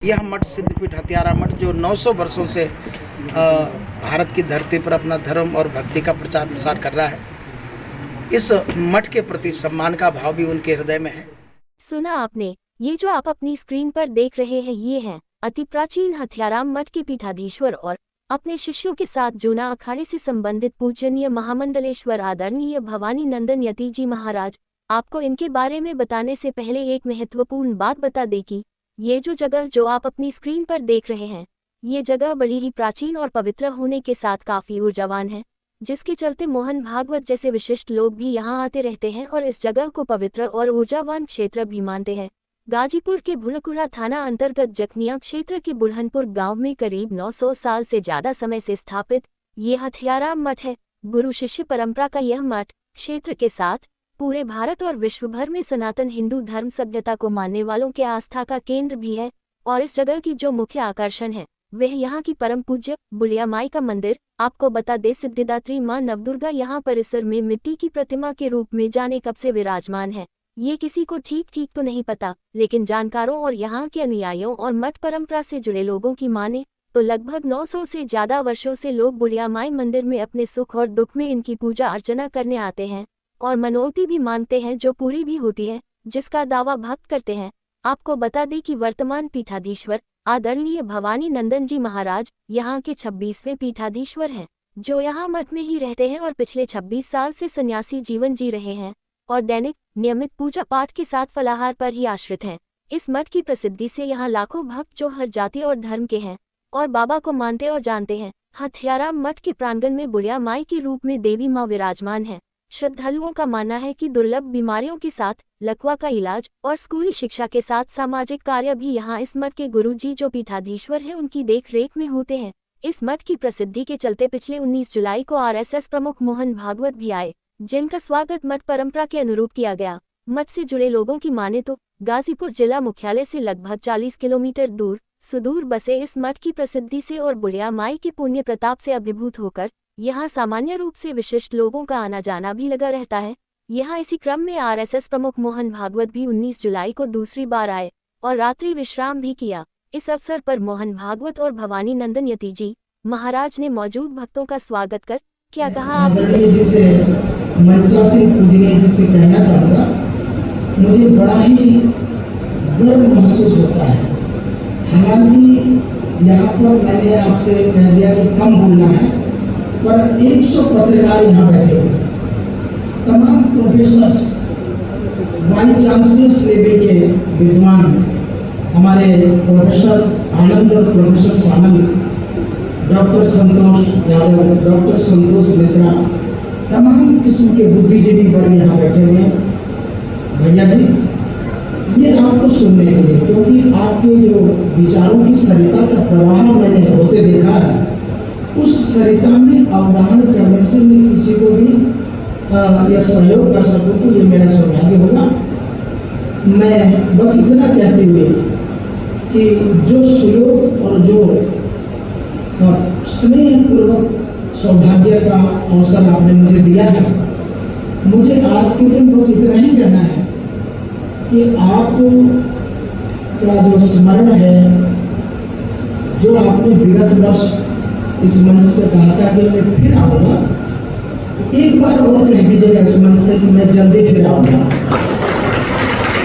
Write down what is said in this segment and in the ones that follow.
यह मठ सिद्धपीठ हथियारा मठ जो 900 वर्षों से भारत की धरती पर अपना धर्म और भक्ति का प्रचार प्रसार कर रहा है, इस मठ के प्रति सम्मान का भाव भी उनके हृदय में है। सुना आपने, ये जो आप अपनी स्क्रीन पर देख रहे हैं ये हैं अति प्राचीन हथियाराम मठ के पीठाधीश्वर और अपने शिष्यों के साथ जूना अखाड़े से संबंधित पूजनीय महामंडलेश्वर आदरणीय भवानी नंदन यति जी महाराज। आपको इनके बारे में बताने से पहले एक महत्वपूर्ण बात बता दें कि ये जो जगह जो आप अपनी स्क्रीन पर देख रहे हैं, ये जगह बड़ी ही प्राचीन और पवित्र होने के साथ काफ़ी ऊर्जावान है, जिसके चलते मोहन भागवत जैसे विशिष्ट लोग भी यहाँ आते रहते हैं और इस जगह को पवित्र और ऊर्जावान क्षेत्र भी मानते हैं। गाजीपुर के भुड़कुड़ा थाना अंतर्गत जखनिया क्षेत्र के बुढ़नपुर गांव में करीब 900 साल से ज़्यादा समय से स्थापित ये हथियाराम मठ है। गुरु शिष्य परंपरा का यह मठ क्षेत्र के साथ पूरे भारत और विश्व भर में सनातन हिंदू धर्म सभ्यता को मानने वालों के आस्था का केंद्र भी है और इस जगह की जो मुख्य आकर्षण है वह यहाँ की परम पूज्य बुढ़िया माई का मंदिर। आपको बता दे सिद्धिदात्री मां नवदुर्गा यहाँ परिसर में मिट्टी की प्रतिमा के रूप में जाने कब से विराजमान है, ये किसी को ठीक तो नहीं पता, लेकिन जानकारों और यहाँ के अनुयायियों और मठ परंपरा से जुड़े लोगों की माने तो लगभग 900 से ज्यादा वर्षों से लोग बुढ़िया माई मंदिर में अपने सुख और दुख में इनकी पूजा अर्चना करने आते हैं और मनोती भी मानते हैं जो पूरी भी होती है, जिसका दावा भक्त करते हैं। आपको बता दें कि वर्तमान पीठाधीश्वर आदरणीय भवानी नंदन जी महाराज यहाँ के 26वें पीठाधीश्वर हैं, जो यहाँ मठ में ही रहते हैं और पिछले 26 साल से सन्यासी जीवन जी रहे हैं और दैनिक नियमित पूजा पाठ के साथ फलाहार पर ही आश्रित हैं। इस मठ की प्रसिद्धि से यहाँ लाखों भक्त जो हर जाति और धर्म के हैं और बाबा को मानते और जानते हैं। हथियाराम मठ के प्रांगण में बुढ़िया माई के रूप में देवी माँ विराजमान है। श्रद्धालुओं का मानना है कि दुर्लभ बीमारियों के साथ लकवा का इलाज और स्कूली शिक्षा के साथ सामाजिक कार्य भी यहाँ इस मठ के गुरुजी जो पीठाधीश्वर हैं उनकी देखरेख में होते हैं। इस मठ की प्रसिद्धि के चलते पिछले 19 जुलाई को आरएसएस प्रमुख मोहन भागवत भी आए, जिनका स्वागत मठ परंपरा के अनुरूप किया गया। मठ से जुड़े लोगों की माने तो गाजीपुर जिला मुख्यालय से लगभग 40 किलोमीटर दूर सुदूर बसे इस मठ की प्रसिद्धि से और बुढ़िया माई के पुण्य प्रताप से अभिभूत होकर यहाँ सामान्य रूप से विशिष्ट लोगों का आना जाना भी लगा रहता है। यहाँ इसी क्रम में आरएसएस प्रमुख मोहन भागवत भी 19 जुलाई को दूसरी बार आए और रात्रि विश्राम भी किया। इस अवसर पर मोहन भागवत और भवानी नंदन यति जी महाराज ने मौजूद भक्तों का स्वागत कर क्या कहा आपने। जिसे मंचा से पूजनीय जिसे कहना चाहूँगा, मुझे बड़ा ही गर्व महसूस होता है। हालांकि यहाँ पर मैंने आपसे कह दिया कि कम बोलना है, पर 100 पत्रकार यहाँ बैठे हुए, तमाम प्रोफेसर्स, वाइस चांसलर्स लेवल के विद्वान, हमारे प्रोफेसर आनंद और प्रोफेसर सानंद, डॉक्टर संतोष यादव, डॉक्टर संतोष मिश्रा, तमाम किस्म के बुद्धिजीवी वर्ग यहाँ बैठे हुए हैं। भैया जी, ये आपको सुनने के लिए, क्योंकि आपके जो विचारों की सरिता का प्रवाह मैंने होते देखा है, उस सरिता में अवगाहन करने से मैं किसी को भी यह सहयोग कर सकूं तो ये मेरा सौभाग्य होगा। मैं बस इतना कहते हुए कि जो सुयोग और जो स्नेहपूर्वक सौभाग्य का अवसर आपने मुझे दिया है, मुझे आज के दिन बस इतना ही कहना है कि आपको का जो स्मरण है, जो आपने विगत वर्ष इस मंच से कहा था कि मैं फिर आऊँगा, एक बार और कह दीजिएगा इस मंच से कि मैं जल्दी फिर आऊँगा।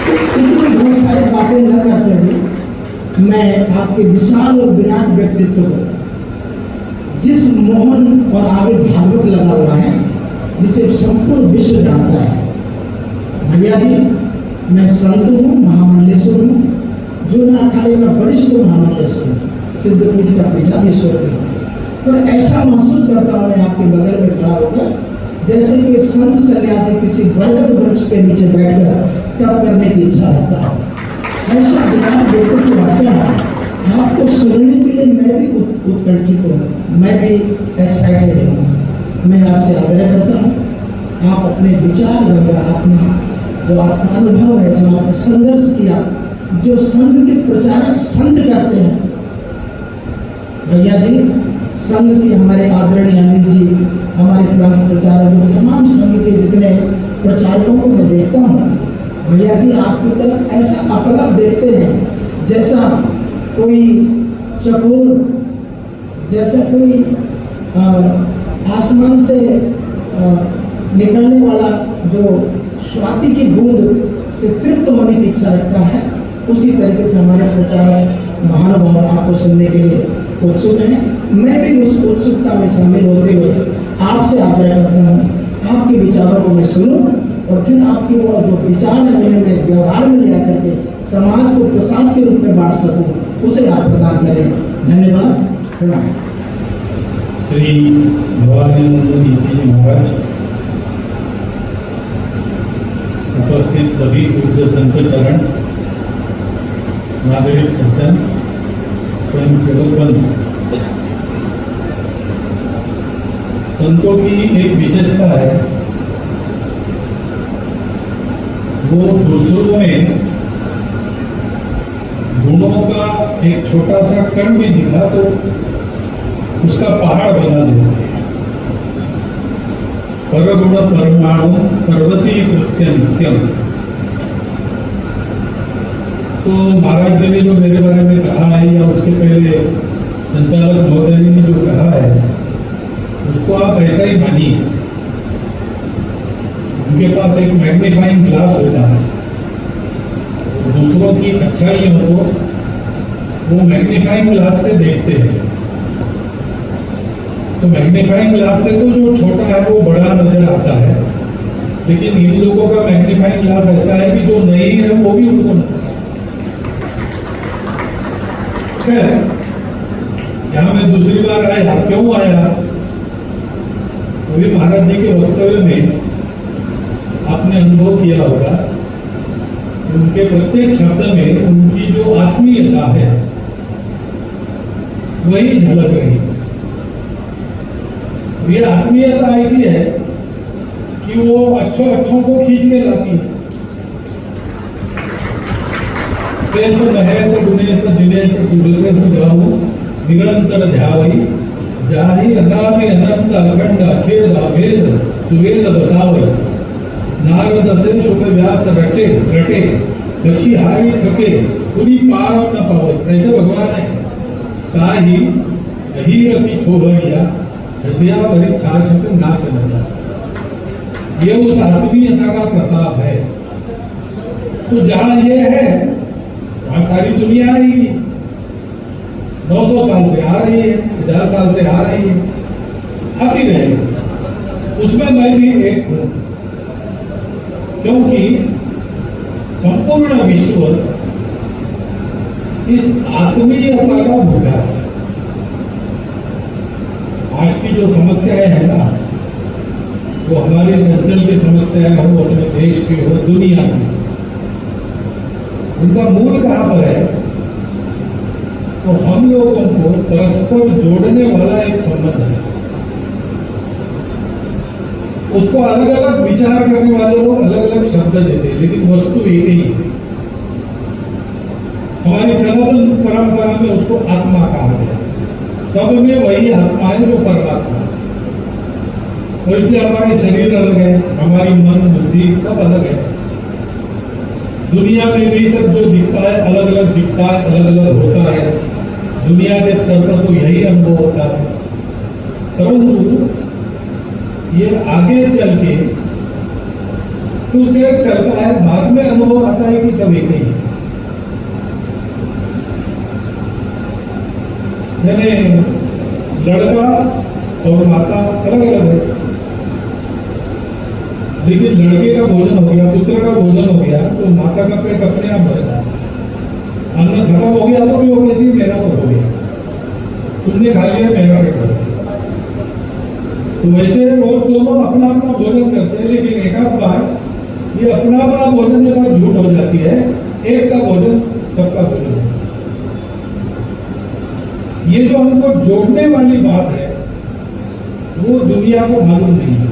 इतनी बहुत सारी बातें न करते हुए मैं आपके विशाल और विराट व्यक्तित्व को, जिस मोहन और आगे भागवत लगा हुआ है, जिसे संपूर्ण विश्व जानता है। भैया जी, मैं संत हूँ, महामंडलेश्वर हूँ, जूना अखाड़े का वरिष्ठ महामंडलेश्वर हूँ, सिद्धपीठ का पीठाधीश्वर हूँ, पर ऐसा महसूस करता हूँ मैं आपके बगल में खड़ा होकर जैसे कि संत सन्यासी किसी बरगद वृक्ष के नीचे बैठकर तप करने की इच्छा रखता है। ऐसा विराट व्यक्तित्व वाक्य है। आपको सुनने के लिए मैं भी उत्कंठित हूँ, मैं भी एक्साइटेड हूँ। मैं आपसे आग्रह करता हूँ, आप अपने विचार गंगा, अपना जो आपका अनुभव है, जो आपने संघर्ष किया, जो संघ के प्रचारक संत करते हैं, भैया जी, संघ के हमारे आदरणीय अनिल जी, हमारे प्रांत प्रचारक, तमाम संघ के जितने प्रचारकों को मैं देखता हूँ, भैया जी आपकी तरफ ऐसा अपलब्ध देखते हैं जैसा कोई चकोर, जैसा कोई आसमान से निकलने वाला जो स्वाति की बूंद से तृप्त होने की इच्छा रखता है, उसी तरीके से हमारे प्रचारक महानुभाव आपको सुनने के लिए उत्सुक हैं। मैं भी उस उत्सुकता में शामिल होते हुए आपसे आग्रह करता हूँ, आपके विचारों को मैं सुनूं और फिर आपके वो जो विचार हैं उन्हें मैं व्यवहार में ले आकर के समाज को प्रसाद के रूप में बांट सकूं, उसे आप प्रदान करें। धन्यवाद। प्रणाम। श्री भवानंद नीति जी महाराज, उपस्थित सभी पूज्य संत चरण, नागरिक सज्जन, स्वयं सेवकगण, संतों की एक विशेषता है, वो दूसरों में गुणों का एक छोटा सा कण भी दिखा तो उसका पहाड़ बना देते हैं। परगुण परमाणु पर्वती कृत्यम। तो महाराज जी ने जो मेरे बारे में कहा है या उसके पहले संचालक महोदय ने जो कहा है उसको आप ऐसा ही मानिए। उनके पास एक मैग्नीफाइंग ग्लास होता है, दूसरों की अच्छाइयों को वो मैग्नीफाइंग ग्लास से देखते हैं। तो मैग्नीफाइंग ग्लास से तो जो छोटा है वो बड़ा नजर आता है, लेकिन इन लोगों का मैग्नीफाइंग ग्लास ऐसा है कि जो नहीं है वो भी उनको नजर आता है। यहाँ मैं दूसरी बार आया, क्यों आया? अभी महाराज जी के वक्तव्य में आपने अनुभव किया होगा, उनके प्रत्येक शब्द में उनकी जो आत्मीयता है वही झलक रही। ये आत्मीयता ऐसी है कि वो अच्छों को खींच के लाती है। शेष महेश गुणेश दिनेश सुरेश जाऊ निरंतर ध्यावई जाहि अनामि अनंत अखंड अछेद अभेद सुवेद बतावई नारद से शुभ व्यास रटे कछी हारी थके पूरी पार न पावे। ऐसे भगवान है ताही अहीर की छोभरिया छछिया भरी छाछक नाच नचा। ये उस आत्मीयता का प्रताप है। तो जहां ये है वहां सारी दुनिया आ रही है, 900 साल से आ रही है, 1000 साल से आ रही है, आती रहेगी। उसमें मैं भी एक हूं, क्योंकि संपूर्ण विश्व इस आत्मीयता का भूखा है। आज की जो समस्याएं है ना, वो हमारी संचल की समस्याएं हो, अपने देश की हो, दुनिया की, उनका मूल कहां पर है? तो हम लोगों को परस्पर जोड़ने वाला एक संबंध है। उसको अलग अलग विचार करने वाले लोग अलग अलग शब्द देते हैं, लेकिन वस्तु एक ही है। हमारी सनातन परंपरा में उसको आत्मा कहा गया। सब में वही आत्मा है जो परमात्मा है। और इसलिए हमारे शरीर अलग है, हमारी मन बुद्धि सब अलग है। दुनिया में भी सब जो दिखता है अलग अलग दिखता है, अलग अलग होता है। दुनिया के स्तर पर तो यही अनुभव होता है, परंतु ये आगे चल के कुछ देर चलता है, बाद में अनुभव आता है कि सब एक ही है। यानी लड़का और माता अलग अलग है, लेकिन लड़के का भोजन हो गया, पुत्र का भोजन हो गया, तो माता का पेट अपने आप भर जाता। अन्न खत्म हो गया तो भी वो कहती है मेरा तो हो गया, तुमने खा लिया मेरा पेट भर गया। तो वैसे रोज दोनों अपना अपना भोजन करते हैं, लेकिन एक आध बार ये अपना अपना भोजन जब बार झूठ हो जाती है, एक का भोजन सबका भोजन है। ये जो हमको जोड़ने वाली बात है वो दुनिया को मालूम नहीं है,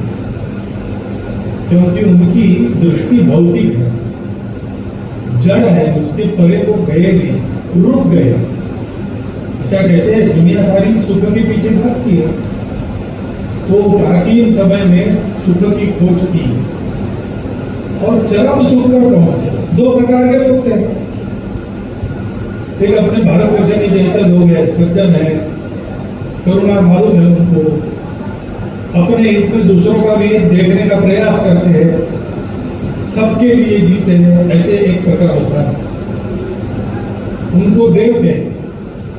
क्योंकि उनकी दृष्टि भौतिक है, जड़ है, उसके परे वो गए नहीं, रुक गए। ऐसा कहते हैं दुनिया सारी सुख के पीछे भागती है, तो प्राचीन समय में सुख की खोज की और चरम सुख पर पहुंच गए। दो प्रकार के लोग थे, एक अपने भारत वर्ष के जैसे लोग हैं, सज्जन है, करुणा मालूम है उनको, अपने हित में दूसरों का भी देखने का प्रयास करते हैं, सबके लिए जीते हैं, ऐसे एक प्रकार होता है। उनको देव के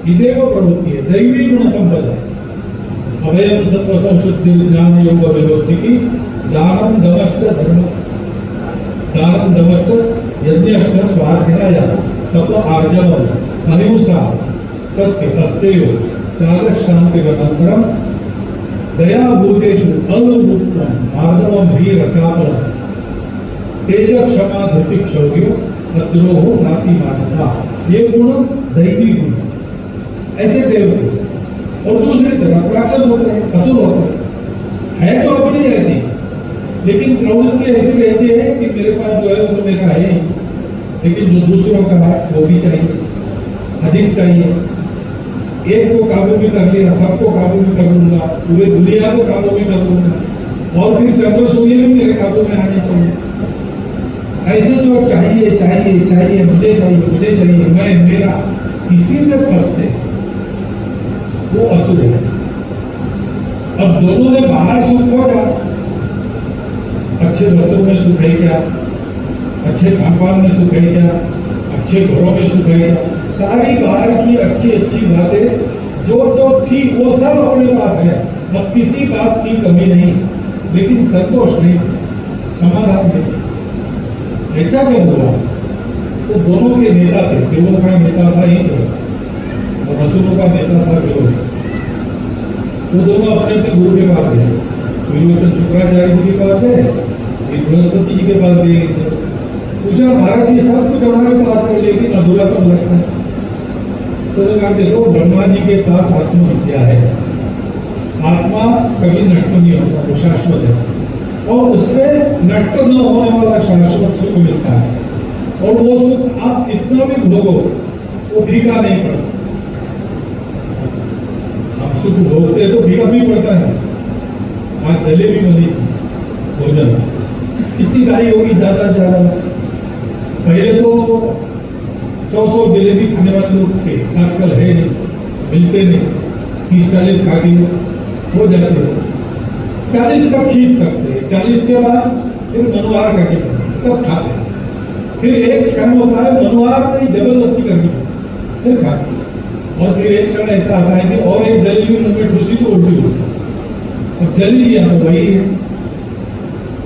देव प्रवृत्ति है, दैवी गुण संपदा है। अभयम सत्व संशुद्धि ज्ञान योग व्यवस्थिति दानम दमश्च धर्म दानम दमश्च यज्ञश्च स्वाध्याय तत्व आर्जव अहिंसा सत्य अस्तेय त्याग शांति अनंतरम दया भूतेषु अनुरूपम मार्दवम भी रचापलम तेज क्षमा धृति क्षौर्य अद्रोह नाति मानता। ये गुण दैवी गुण ऐसे देवते। और दूसरी तरफ राक्षस होते हैं, असुर होते हैं, है तो अपनी ऐसी, लेकिन प्रवृत्ति ऐसी रहती है कि मेरे पास जो है वो तो मेरा है ही, लेकिन जो दूसरों का है वो भी चाहिए, अधिक चाहिए। एक को काबू भी कर लिया, सबको काबू भी कर लूंगा, पूरे दुनिया को काबू भी कर लूंगा, और फिर चंद्र सूर्य भी मेरे काबू में आने चाहिए। ऐसे जो चाहिए चाहिए चाहिए, मुझे चाहिए, मैं मेरा, इसी में फंसते वो असुर है। अब दोनों ने बाहर सुख खोजा, अच्छे वस्त्रों में सुख है क्या, अच्छे खान पान में सुख है क्या, अच्छे घरों में सुख है क्या, सारी बाहर की अच्छी अच्छी बातें जो जो थी वो सब अपने पास है। अब किसी बात की कमी नहीं, लेकिन संतोष नहीं, समाधान नहीं। ऐसा क्यों हुआ? तो दोनों के नेता थे, देवों का नेता था इंद्र और असुरों का नेता था विरोचन। वो दोनों अपने अपने गुरु के पास गए, विरोचन शुक्राचार्य जी के पास गए, बृहस्पति जी के पास गए, पूछा महाराज जी सब कुछ हमारे पास है लेकिन अधूरा कब लगता है? तो कहा देखो ब्रह्मा जी के पास आत्मविद्या है, आत्मा कभी नष्ट नहीं होता, वो शाश्वत है, और उससे नष्ट न होने वाला शाश्वत सुख मिलता है, और वो सुख आप कितना भी भोगो वो फीका नहीं पड़ता। आप सुख भोगते तो फीका भी पड़ता है। आज जलेबी बनी थी भोजन, कितनी गाड़ी होगी ज्यादा से ज्यादा, पहले तो 100 जलेबी खाने वाले लोग थे, आजकल है नहीं, मिलते नहीं, 30-40 खा के हो जाते हैं, 40 तक खींच सकते हैं, 40 के बाद फिर मनुहार करके तब खाते हैं, फिर एक क्षण होता है मनुहार नहीं जबरदस्ती करनी फिर खाते हैं, और फिर एक क्षण ऐसा आता है कि और एक जलेबी मुंह में ठूसी तो उल्टी होती है, अब जली लिया तो वही है,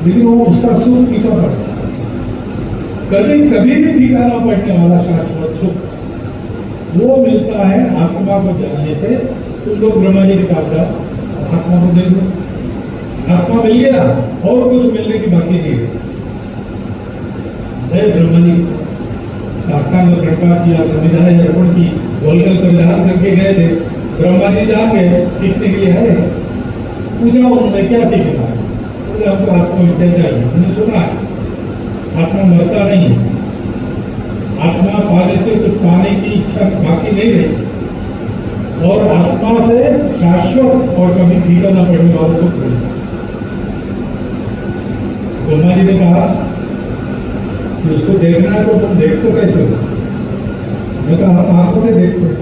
लेकिन वो उसका सुख फीका पड़ता है। कभी कभी भी फीका ना पड़ने वाला शाश्वत सुख वो मिलता है आत्मा को जानने से। तुम लोग ब्रह्मा जी के पास जाओ, आत्मा को देख लो, आत्मा मिल गया और कुछ मिलने की बाकी नहीं है। ब्रह्मा जी साष्टांग प्रणपात किया, संविधान अर्पण की, गोलगल परिधान करके गए थे। ब्रह्मा जी जाके सीखने के लिए है, पूछा उन्होंने क्या सीखना है? बोले हमको आत्मविद्या चाहिए। मैंने सुना है आत्मा मरता नहीं है, आत्मा पाने से कुछ पाने की इच्छा बाकी नहीं रही, और आत्मा से शाश्वत और कभी फीका न पड़ने वाला सुख मिलता। ब्रह्मा जी ने कहा कि उसको देखना है तो तुम देख तो कैसे हो? मैं कहा हम आंखों से देखते हैं।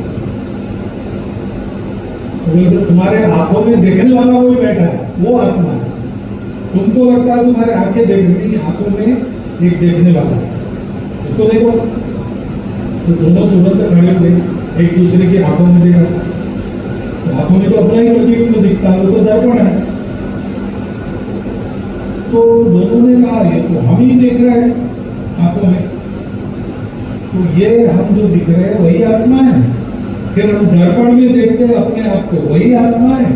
तो तुम्हारे आंखों में देखने वाला कोई बैठा है, वो आत्मा है। तुमको लगता है तुम्हारे आंखें देख रही, आंखों में एक देखने वाला है, उसको देखो। तो दोनों तुरंत खड़े हुए, एक दूसरे की आंखों में देखा, तो आंखों में तो अपना ही प्रतिबिंब दिखता है, वो तो दर्पण है। तो दोनों ने कहा ये तो हम ही देख रहे हैं आंखों में, तो ये हम जो दिख रहे हैं वही आत्मा है। फिर हम दर्पण में देखते हैं अपने आप को, वही आत्मा है,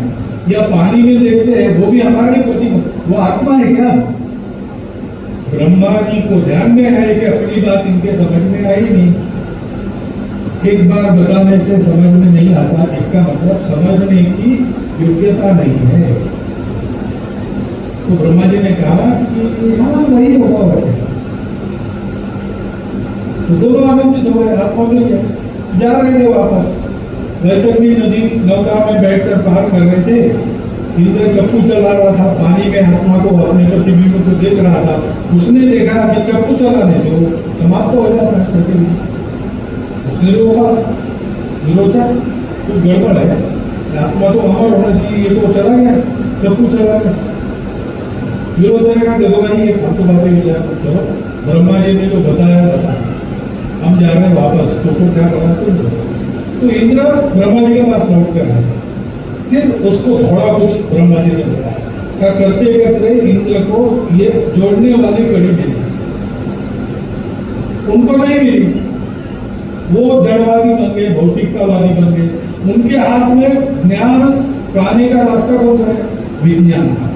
या पानी में देखते हैं वो भी हमारा ही प्रतिबिंब, वो आत्मा है क्या? ब्रह्मा जी को ध्यान में है कि अपनी बात इनके समझ में आई नहीं। एक बार बताने से समझ में नहीं आता, इसका मतलब समझने की योग्यता नहीं है। तो ब्रह्मा जी ने कहा कि हाँ वही होगा। तो दोनों आनंदित हो गए, आत्मा मिल गया। जा रहे थे वापस, वैतरणी नदी नौका में बैठकर पार कर रहे थे। इंद्र चप्पू चला रहा था, पानी में आत्मा को अपने प्रतिबिंब को देख रहा था। उसने देखा कि चप्पू चलाने से वो समाप्त हो जाता है प्रतिबिंब। विरोचन कुछ गड़बड़ है, आत्मा तो अमर होना चाहिए, ये तो चला गया, चप्पू चला गया। विरोचन ने कहा देखो भाई ये फालतू बातें विचार मत करो, ब्रह्मा जी ने जो बताया, हम जा रहे हैं वापस, तो क्या करना तुम। तो इंद्र ब्रह्मा जी के पास लौट कर आए, फिर उसको थोड़ा कुछ ब्रह्मा जी ने बताया। ऐसा करते करते इंद्र को ये जोड़ने वाली कड़ी मिली, उनको नहीं मिली, वो जड़वादी बन गए, भौतिकतावादी बन गए। उनके हाथ में ज्ञान पाने का रास्ता कौन सा है? विज्ञान का।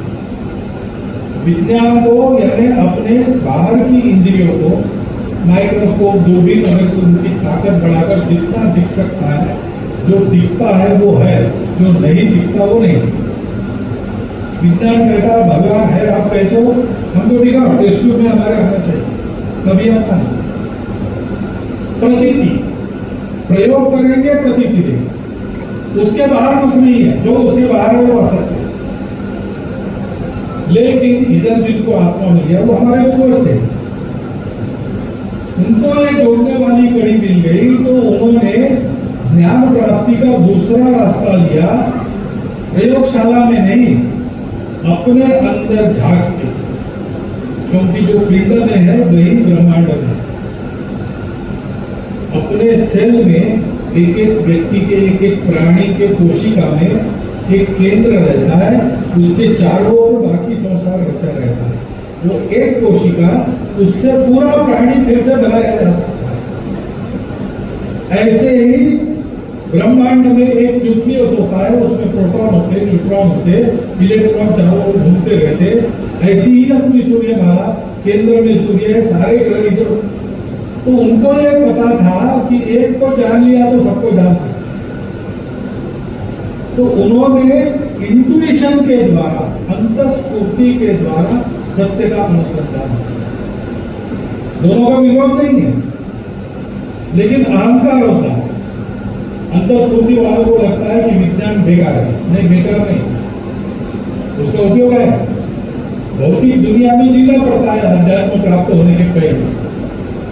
विज्ञान को यानी अपने बाहर की इंद्रियों को माइक्रोस्कोप, दूरबीन से उनकी ताकत बढ़ाकर जितना दिख सकता है, जो दिखता है वो है, जो नहीं दिखता वो नहीं। विज्ञान कहता है भगवान है, आप कहते हो हमको दिखा, टेस्ट ट्यूब में हमारे आना चाहिए, कभी आता नहीं। प्रतीति, प्रयोग करेंगे, प्रतीति देंगे, उसके बाहर कुछ नहीं है, जो उसके बाहर है वो असत्य है। लेकिन इधर जिनको आत्मा मिल गया वो हमारे पूर्वज थे, उनको ये जोड़ने वाली कड़ी मिल गई, तो उन्होंने ज्ञान प्राप्ति का दूसरा रास्ता लिया, प्रयोगशाला में नहीं, अपने अंदर झांक के, क्योंकि जो पिंड में है वही ब्रह्मांड में। अपने सेल में एक एक व्यक्ति के, एक एक प्राणी के कोशिका में एक केंद्र रहता है, उसके चारों ओर बाकी संसार रचा रहता है। वो एक कोशिका, उससे पूरा प्राणी फिर से बनाया जा सकता है। ऐसे ही ब्रह्मांड में एक न्यूक्लियस होता है, उसमें प्रोटॉन होते, न्यूट्रॉन होते, इलेक्ट्रॉन चारों ओर घूमते रहते। ऐसी ही अपनी सूर्यमाला, केंद्र में सूर्य है, सारे ग्रह इधर। तो उनको ये पता था कि एक को जान लिया तो सबको जान सकते। तो उन्होंने इंट्यूशन के द्वारा, अंतस्फूर्ति के द्वारा सत्य का अनुसंधान। दोनों का विरोध नहीं है, लेकिन अहंकार होता है। अंतस्फूर्ति वालों को लगता है कि विज्ञान बेकार है। नहीं, बेकार नहीं, उसका उपयोग है। भौतिक दुनिया में जीना पड़ता है अध्यात्म प्राप्त होने के पहले।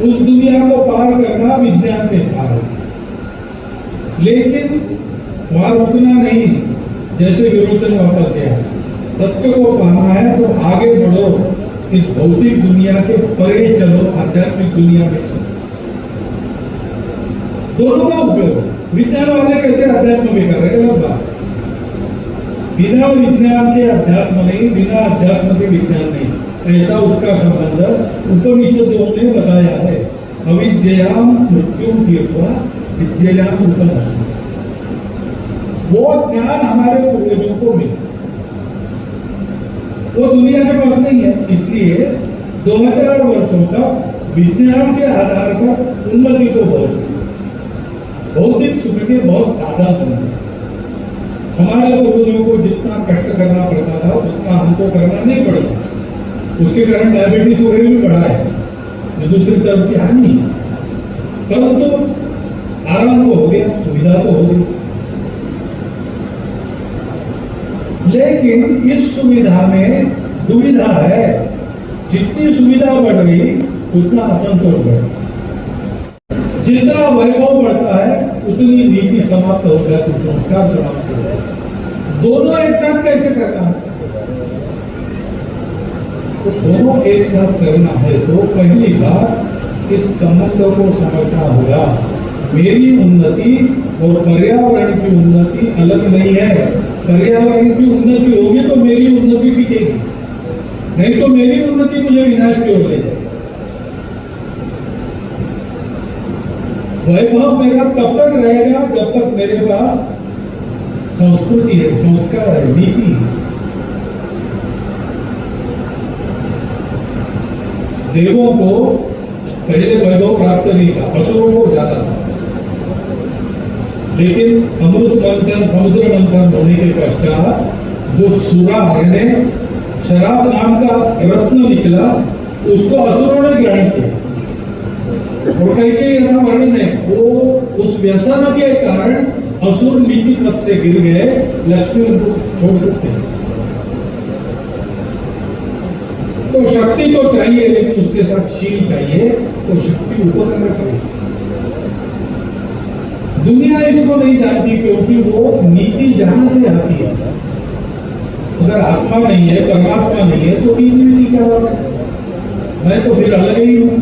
उस दुनिया को पार करना विज्ञान के सहारे, लेकिन वहां रुकना नहीं। जैसे विरोचन वापस गया, सत्य को पाना है तो आगे बढ़ो, इस भौतिक दुनिया के परे चलो, आध्यात्मिक दुनिया में चलो। दोनों का उपयोग। विज्ञान वाले कहते हैं अध्यात्म बेकार है, गलत बात। बिना विज्ञान के अध्यात्म नहीं, बिना अध्यात्म के विज्ञान नहीं। ऐसा उसका संबंध उपनिषदों ने बताया है। अविद्याम मृत्यु तीर्थवा विद्यायाम उत्तम अस्ति। वो ज्ञान हमारे पूर्वजों को मिला, वो दुनिया के पास नहीं है। इसलिए 2000 वर्षों तक विज्ञान के आधार पर उन्नति को बहुत, भौतिक सुख के बहुत साधन बने। हमारे पूर्वजों को जितना कष्ट करना पड़ता था उतना हमको करना नहीं पड़ता। उसके कारण डायबिटीज वगैरह भी बढ़ा है, दूसरी तरफ की हानि है। परंतु आराम तो हो गया, सुविधा तो हो गई। लेकिन इस सुविधा में दुविधा है। जितनी सुविधा बढ़ रही उतना असंतोष बढ़ता, जितना वैभव बढ़ता है उतनी नीति समाप्त हो जाती, संस्कार समाप्त हो जाते। दोनों एक साथ कैसे करना है? तो दोनों एक साथ करना है तो पहली बात इस संबंध को समझना होगा। मेरी उन्नति और पर्यावरण की उन्नति अलग नहीं है। पर्यावरण की उन्नति होगी तो मेरी उन्नति टिकेगी, नहीं तो मेरी उन्नति मुझे विनाश की ओर ले जाएगी। वैभव मेरा तब तक रहेगा जब तक मेरे पास संस्कृति है, संस्कार है, नीति है। देवों को पहले वैभव प्राप्त नहीं था, असुरों को ज्यादा था। लेकिन अमृत मंथन, समुद्र मंथन होने के पश्चात जो सुरा यानी शराब नाम का रत्न निकला, उसको असुरों ने ग्रहण किया। और कहीं ऐसा वर्णन है, वो उस व्यसन के कारण असुर नीति पथ से गिर गए, लक्ष्मी उनको छोड़ सकते। तो शक्ति तो चाहिए, लेकिन उसके साथ शील चाहिए। तो शक्ति उपकार करे। दुनिया इसको नहीं जानती क्योंकि वो नीति जहां से आती है। अगर आत्मा नहीं है, परमात्मा नहीं है, तो नीति नीति क्या बात है? मैं तो फिर अलग ही हूँ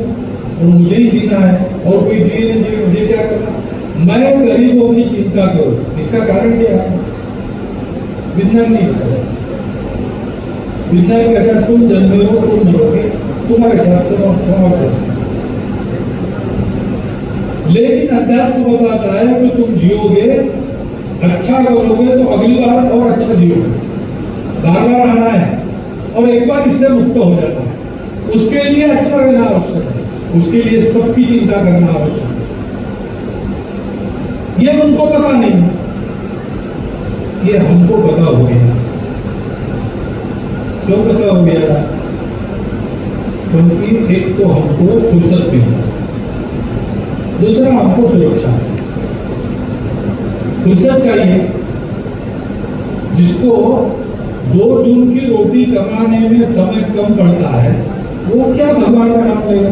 और मुझे ही जीना है, और कोई जिए नहीं जिए मुझे क्या करना? मैं गरीबों की चिंता करूं, इसका कारण क्या है? विज्ञान नहीं बताया। विज्ञान कहता है तुम जन्मे हो, तुम मरोगे, तुम्हारे साथ समाप्त। लेकिन अध्यात्म बताता है कि तुम जियोगे, अच्छा करोगे तो अगली बार और अच्छा जियोगे। बार बार आना है और एक बार इससे मुक्त हो जाता है। उसके लिए अच्छा रहना आवश्यक है, उसके लिए सबकी चिंता करना आवश्यक है। ये उनको पता नहीं, ये हमको पता हो गया। क्यों पता हो गया? क्योंकि एक तो हमको फुर्सत मिली, दूसरा हमको सुरक्षा। फुर्सत चाहिए, जिसको 2 जून की रोटी कमाने में समय कम पड़ता है, वो क्या भगवान का नाम लेगा?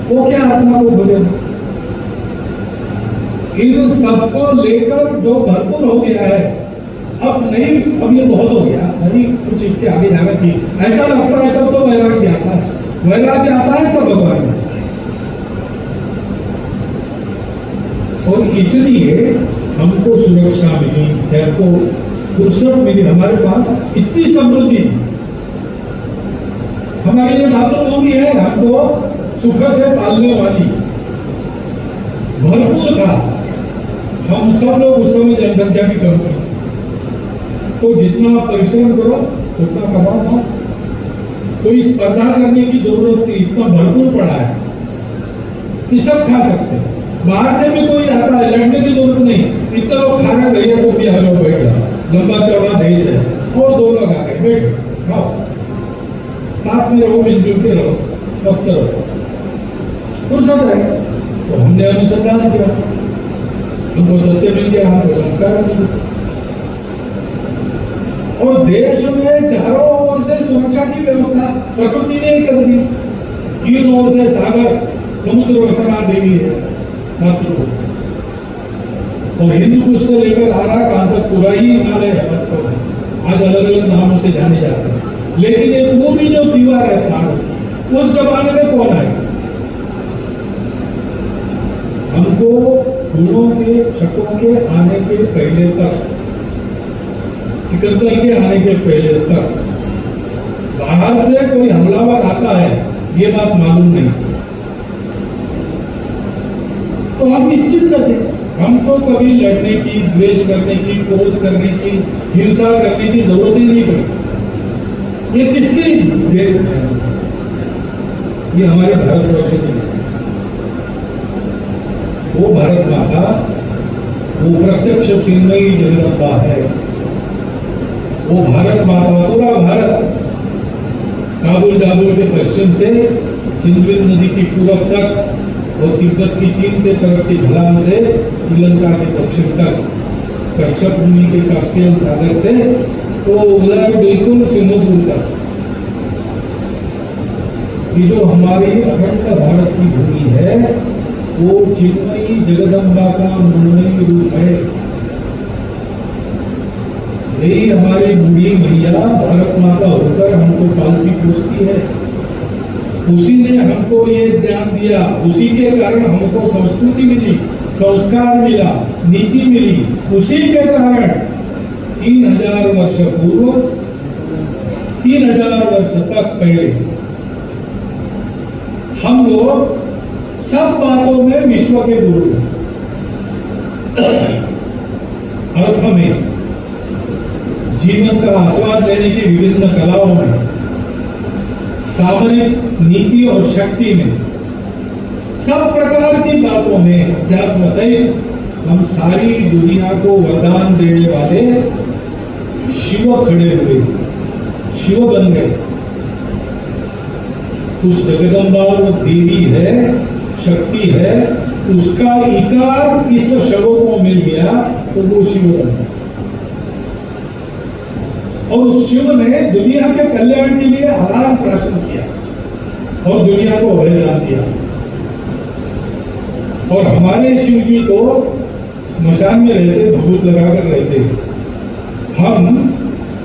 वो क्या आत्मा को भूलेगा? इन सबको लेकर जो भरपूर हो गया है, अब नहीं, अब ये बहुत हो गया, नहीं कुछ इसके आगे जाना चाहिए, ऐसा लगता है तब तो वैराग्य आता है। वैराग्य आता है तो भगवान। और इसलिए हमको सुरक्षा मिली, हमको फुर्सत मिली, हमारे पास इतनी समृद्धि, हमारी ये मातृभूमि है हमको सुख से पालने वाली, भरपूर था। हम सब लोग उस समय जनसंख्या की कम थी, तो जितना परिश्रम करो उतना कमाओ था। कोई स्पर्धा करने की जरूरत नहीं, इतना भरपूर पड़ा है कि सब खा सकते हैं। बाहर से भी कोई आता है, लड़ने की जरूरत नहीं, इतने लोग खा रहे, भैया को भी हलो बैठ जाओ, लंबा चौड़ा देश है, और 2 लोग आ गए, बैठ खाओ, साथ में रहो, मिलजुल के रहो, मस्त रहो, फुर्सत है। तो हमने अनुसंधान किया, हमको सत्य मिल गया, हमको संस्कार मिल गया, और देश में चारों ओर से सुरक्षा की व्यवस्था प्रकृति ने कर दी। 3 ओर से सागर समुद्र वसना देवी है मातृभूमि, और हिंदू कुश से लेकर आराकान तक पूरा ही हिमालय है वास्तव में। आज अलग अलग नामों से जाने जाते हैं, लेकिन ये पूरी जो दीवार है पहाड़ों, उस जमाने में कौन है? हमको गुणों के, शकों के आने के पहले तक, सिकंदर के आने के पहले तक बाहर से कोई हमलावर आता है, ये बात मालूम नहीं। तो हम निश्चित करते, हमको कभी लड़ने की, द्वेष करने की, क्रोध करने की, हिंसा करने की जरूरत ही नहीं पड़ी। ये किसकी देन है? ये हमारे भारतवर्ष की। वो भारत माता, वो प्रत्यक्ष चिन्मयी जगदम्बा है। वो भारत माता, पूरा भारत, काबुल दाबुल के पश्चिम से सिंधु नदी की पूरब तक, और तिब्बत की चीन के तरफ की ढलान से श्रीलंका के दक्षिण तक, कश्यप मुनि के कास्पियन सागर से तो उधर बिल्कुल समुद्र तक, ये जो हमारी अखंड भारत की भूमि है, वो चिन्मयी जगदम्बा का मृण्मयी रूप है। यही हमारी बूढ़ी मैया भारत माता होकर हमको पालती पोसती है। उसी ने हमको ये ज्ञान दिया, उसी के कारण हमको संस्कृति मिली, संस्कार मिला, नीति मिली। उसी के कारण 3000 वर्ष पूर्व, 3000 वर्ष तक पहले हम लोग सब बातों में विश्व के गुरु हैं। अर्थ में, जीवन का आस्वाद लेने की विभिन्न कलाओं में, सामरिक नीति और शक्ति में, सब प्रकार की बातों में, अध्यात्म सहित हम सारी दुनिया को वरदान देने वाले शिव खड़े हुए, शिव बन गए। उस जगदम्बा वो देवी है, शक्ति है, उसका इकार इस शव को मिल गया तो वो शिव बन गया। और उस शिव ने दुनिया के कल्याण के लिए अलार्म प्राशन किया और दुनिया को अभयदान दिया। और हमारे शिव जी को स्मशान में रहते, भभूत लगाकर रहते। हम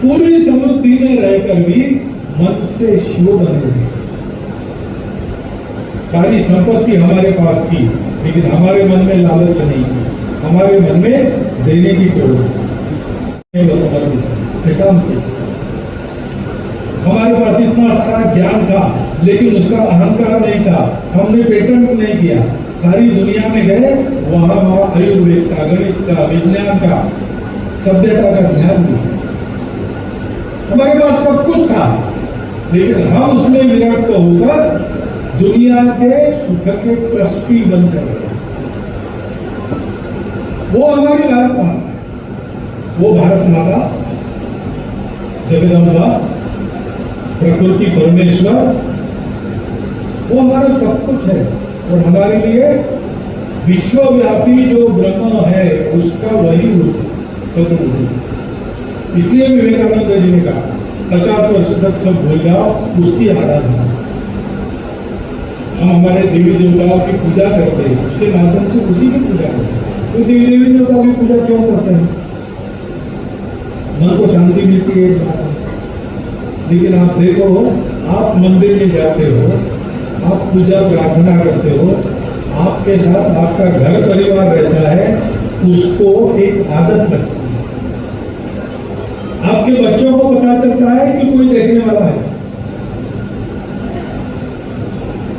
पूरी समृद्धि में रहकर भी मन से शिव बने हुए, सारी संपत्ति हमारे पास की, लेकिन हमारे मन में लालच नहीं की, हमारे मन में देने की प्रवृत्ति। ऐसा हमारे पास इतना सारा ज्ञान था, लेकिन उसका अहंकार नहीं था, हमने पेटेंट नहीं किया। सारी दुनिया में गए, वहां आयुर्वेद का, गणित का, विज्ञान का, सभ्यता का ज्ञान दिया। हमारे पास सब कुछ था, लेकिन हम उसमें विरक्त होकर दुनिया के सुख के ट्रस्टी बनकर गए। वो हमारी भारत माता, वो भारत माता जगदम्बा, प्रकृति परमेश्वर, वो हमारा सब कुछ है। और हमारे लिए विश्वव्यापी जो ब्रह्म है, उसका वही रूप सदरूप। इसलिए विवेकानंद जी ने कहा 50 वर्ष तक सब भूल जाओ, उसकी आराधना। हम हमारे देवी देवताओं की पूजा करते हैं, उसके माध्यम से उसी की पूजा करते हैं। तो देवी देवताओं की पूजा क्यों करते हैं? मन को शांति मिलती है, लेकिन आप देखो, आप मंदिर में जाते हो, आप पूजा प्रार्थना करते हो, आपके साथ आपका घर परिवार रहता है, उसको एक आदत लगती है। आपके बच्चों को पता चलता है कि कोई देखने वाला है।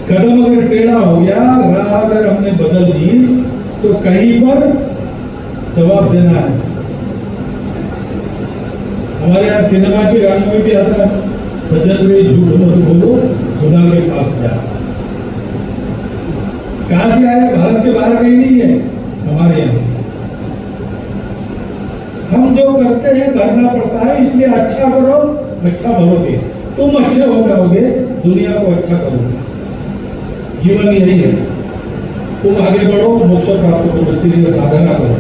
कदम अगर टेढ़ा हो गया, राह अगर हमने बदल दी, तो कहीं पर जवाब देना है। हमारे यहाँ सिनेमा के गानों में भी आता है, सजन रे झूठ मत बोलो, खुदा के पास जा। कहां से आए? भारत के बाहर कहीं नहीं है, हमारे यहाँ। हम जो करते हैं भरना पड़ता है, इसलिए अच्छा करो, अच्छा भरोगे, तुम अच्छे हो जाओगे, दुनिया को अच्छा करोगे। जीवन यही है, तुम आगे बढ़ो, मोक्ष प्राप्त करो, उसके लिए साधना करो,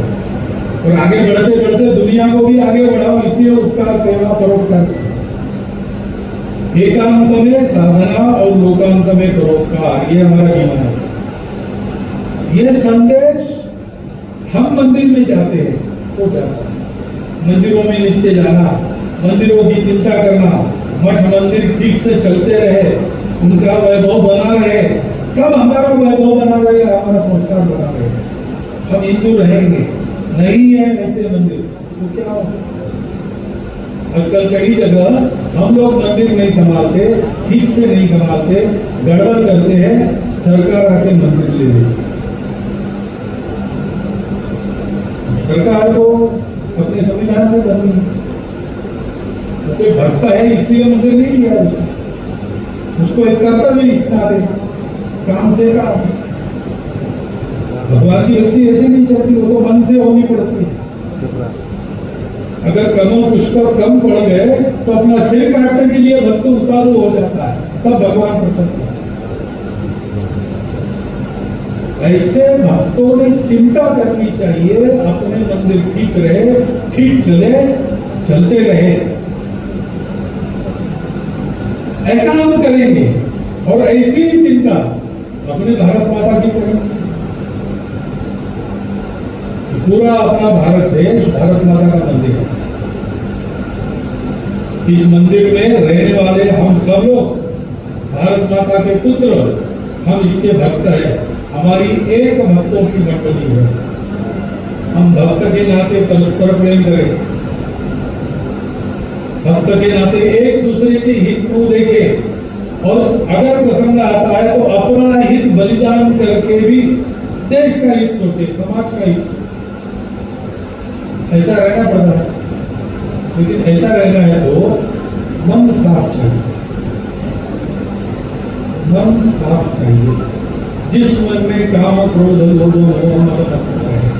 और आगे बढ़ते बढ़ते दुनिया को भी आगे बढ़ाओ, इसलिए उपकार, सेवा, परोपकार। एकांत में साधना और लोकांत में परोपकार, ये हमारा जीवन है। ये संदेश हम मंदिर में जाते हैं तो जाता है। मंदिरों में नित्य जाना, मंदिरों की चिंता करना, मठ मंदिर ठीक से चलते रहे, उनका वैभव बना रहे। कब हमारा वैभव बना रहेगा? हमारा संस्कार बना रहेगा। हम हिंदू रहेंगे, नहीं है ऐसे मंदिर तो क्या होगा? आजकल कई जगह हम लोग मंदिर नहीं संभालते, ठीक से नहीं संभालते, गड़बड़ करते हैं, सरकार आके मंदिर ले लेती। सरकार को अपने संविधान से बनी है, वो कोई भक्त है इसलिए मंदिर नहीं किया उसने, उसको एक कर्तव्य स्थान है, काम से काम। भगवान की भक्ति ऐसे नहीं चलती, वो तो मन से होनी पड़ती है। अगर कमल पुष्कर कम पड़ गए तो अपना सिर काटने के लिए भक्त उतारू हो जाता है, तब भगवान प्रसन्न है। ऐसे भक्तों ने चिंता करनी चाहिए, अपने मंदिर ठीक रहे, ठीक चले, चलते रहे। ऐसा हम करेंगे, और ऐसी चिंता अपने भारत माता की करेंगे। पूरा अपना भारत देश भारत माता का मंदिर है। इस मंदिर में रहने वाले हम सब लोग भारत माता के पुत्र, हम इसके भक्त हैं। हमारी एक भक्तों की मंडली है। हम भक्त के नाते परस्पर प्रेम करें, भक्त के नाते एक दूसरे के हित को देखें, और अगर प्रसंग आता है तो अपना हित बलिदान करके भी देश का हित सोचे, समाज का हित सोचे। ऐसा रहना पड़ता है, लेकिन ऐसा रहना है तो मन साफ चाहिए, मन साफ चाहिए। जिस मन में काम, क्रोध, लोभ, मोह, मत्सर है,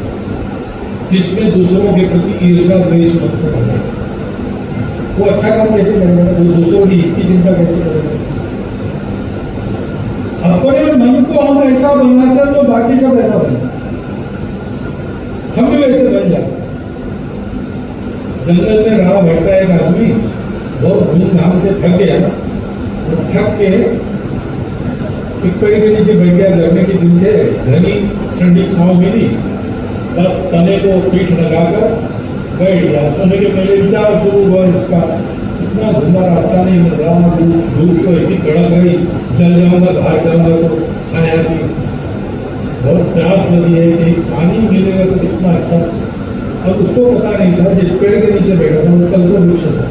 जिसमें दूसरों के प्रति ईर्ष्या, द्वेष, मत्सर है, वो अच्छा काम कैसे करेगा? वो दूसरों की हित की चिंता कैसे करेगा? अपने मन को हम ऐसा बनाते तो बाकी सब ऐसा बन जाए, हम भी वैसे बन जाते। जंगल में राह भटका एक आदमी बहुत धूमधाम से थक गया, तो थक के एक पेड़ के नीचे बैठ गया। गर्मी के दिन थे, घनी ठंडी छांव मिली, बस तने को पीठ लगाकर बैठ गया। सोने के पहले विचार शुरू हुआ उसका, इतना धुंधा रास्ता नहीं मिल रहा, धूप तो ऐसी कड़क गई, चल जाऊंगा बाहर जाऊंगा तो छाया की, बहुत प्यास लगी है कि पानी मिलेगा तो कितना अच्छा। अब उसको पता नहीं था जिस पेड़ के नीचे बैठा था वो कल्प वृक्ष था,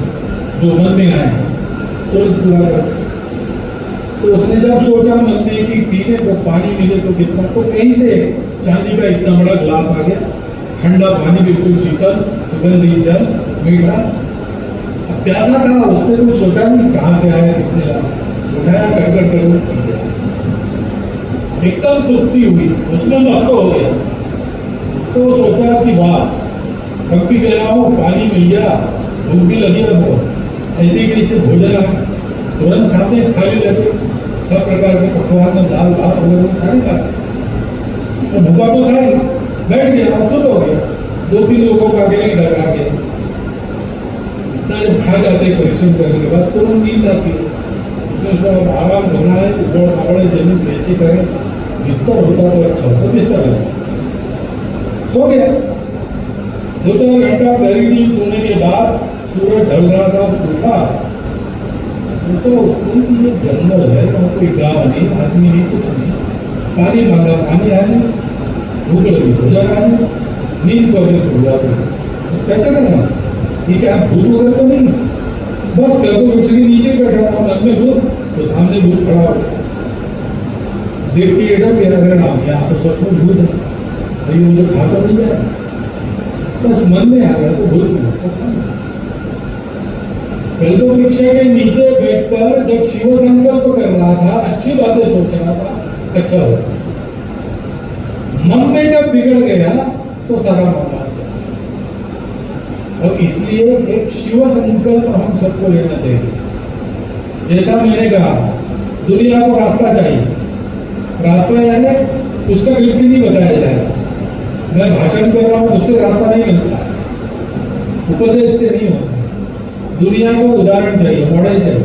जो मन में आया तुरंत पूरा कर। तो उसने जब सोचा मन में कि पीने को पानी मिले तो कितना, तो कहीं से चांदी का इतना बड़ा ग्लास आ गया, ठंडा पानी बिल्कुल शीतल, सुगंधित जल, मीठा। अब प्यासा था, उसने कुछ सोचा नहीं कहाँ से आया, किसने लाया, उठाया कर एकदम तृप्ति हुई, उसमें मस्त हो गया। तो सोचा कि वाह, थक भी गया हूँ, पानी मिल गया, भूख भी लगी है बहुत, ऐसे ही कैसे भोजन है, तुरंत सामने थाली लगे, सब प्रकार के पकवान में दाल भात वगैरह सारी खाते, तो भूखा तो था ही, बैठ गया, मकसूद हो गया। 2-3 लोगों का अकेले घर आ गया, इतना जब खा जाते परिश्रम करने के बाद तुरंत नींद आती है, उसमें आराम करना है, उबड़ खाबड़ जमीन कैसे करें, बिस्तर होता तो अच्छा होता, बिस्तर है, सो गया। 2-4 घंटा गहरी नींद सोने के बाद सूरज ढल रहा था, उठा तो उसको ये जंगल है, तो कोई गाँव नहीं, आदमी नहीं, कुछ नहीं, पानी मांगा, पानी आ जाए, भूख लगी भोजन आ जाए, नींद को अगर छुड़ा कैसे करना, ठीक है। आप भूख वगैरह तो नहीं, बस कल वृक्ष के नीचे बैठा था, मन में भूख, तो सामने भूख खड़ा हो, देखिए मेरा नाम, यहाँ तो सचमुच भूत है, भाई मुझे खा तो नहीं जाए, बस मन में आ गया तो भूत। कल वृक्ष के नीचे बैठकर जब शिव संकल्प कर रहा था, अच्छी बातें सोच रहा था, अच्छा होता, मन में जब बिगड़ गया तो सारा मामला। और इसलिए एक शिव संकल्प हम सबको लेना चाहिए। जैसा मैंने कहा, दुनिया को रास्ता चाहिए, रास्ता यानी उसका बिल्कुल नहीं बताया जाएगा, मैं भाषण कर रहा हूं उससे रास्ता नहीं मिलता, उपदेश से नहीं होता, दुनिया को उदाहरण चाहिए, मॉडल चाहिए।